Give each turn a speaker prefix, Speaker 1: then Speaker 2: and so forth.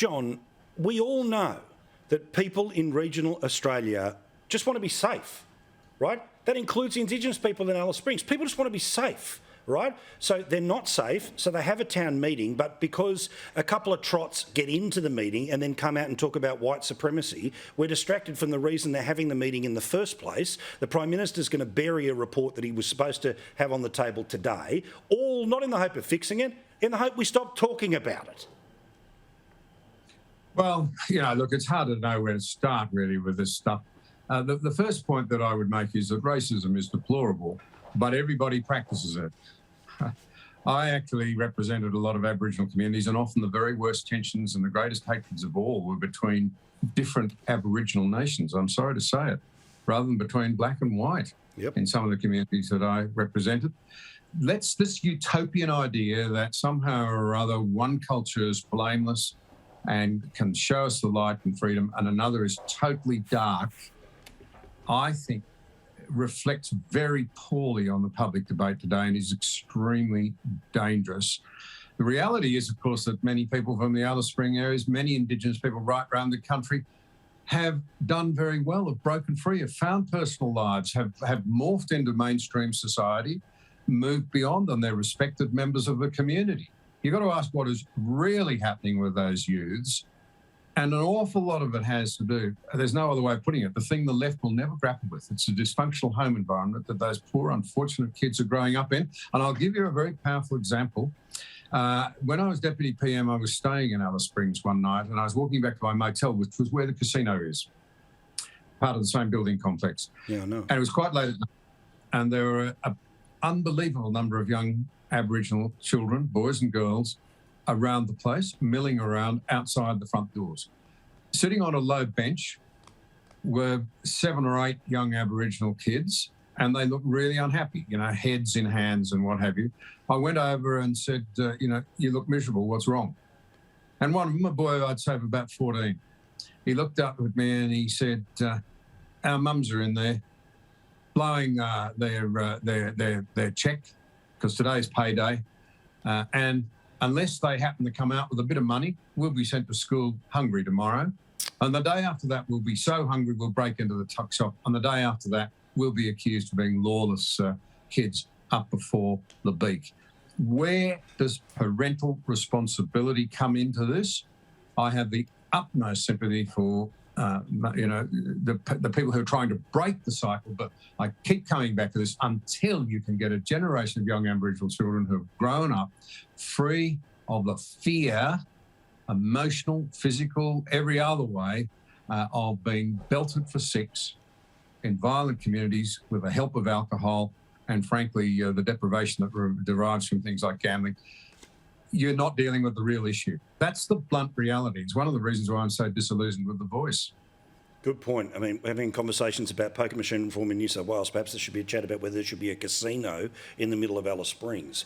Speaker 1: John, we all know that people in regional Australia just want to be safe, right? That includes the Indigenous people in Alice Springs. People just want to be safe, right? So they're not safe, so they have a town meeting, but because a couple of trots get into the meeting and then come out and talk about white supremacy, we're distracted from the reason they're having the meeting in the first place. The Prime Minister's going to bury a report that he was supposed to have on the table today, all not in the hope of fixing it, in the hope we stop talking about it.
Speaker 2: Well, look, it's hard to know where to start, really, with this stuff. The first point that I would make is that racism is deplorable, but everybody practices it. I actually represented a lot of Aboriginal communities, and often the very worst tensions and the greatest hatreds of all were between different Aboriginal nations, I'm sorry to say it, rather than between black and white in some of the communities that I represented. This utopian idea that somehow or other one culture is blameless and can show us the light and freedom, and another is totally dark, I think reflects very poorly on the public debate today and is extremely dangerous. The reality is, of course, that many people from the Alice Spring areas, many Indigenous people right around the country, have done very well, have broken free, have found personal lives, have morphed into mainstream society, moved beyond, and they're respected members of the community. You've got to ask what is really happening with those youths. And an awful lot of it has to do, there's no other way of putting it, the thing the left will never grapple with. It's a dysfunctional home environment that those poor, unfortunate kids are growing up in. And I'll give you a very powerful example. When I was Deputy PM, I was staying in Alice Springs one night, and I was walking back to my motel, which was where the casino is, part of the same building complex.
Speaker 1: Yeah, I know.
Speaker 2: And it was quite late at night, and there were an unbelievable number of young Aboriginal children, boys and girls, around the place, milling around outside the front doors. Sitting on a low bench were 7 or 8 young Aboriginal kids, and they looked really unhappy, heads in hands and what have you. I went over and said, you look miserable, what's wrong? And one of them, a boy I'd say of about 14, he looked up at me and he said, our mums are in there blowing their check, because today's payday, and unless they happen to come out with a bit of money, we'll be sent to school hungry tomorrow. And the day after that, we'll be so hungry we'll break into the tuck shop. And the day after that, we'll be accused of being lawless kids up before the beak. Where does parental responsibility come into this? I have the utmost sympathy for the people who are trying to break the cycle, but I keep coming back to this until you can get a generation of young Aboriginal children who have grown up free of the fear, emotional, physical, every other way, of being belted for sex in violent communities with the help of alcohol and, frankly, the deprivation that derives from things like gambling. You're not dealing with the real issue. That's the blunt reality. It's one of the reasons why I'm so disillusioned with The Voice.
Speaker 1: Good point. I mean, having conversations about poker machine reform in New South Wales, perhaps there should be a chat about whether there should be a casino in the middle of Alice Springs.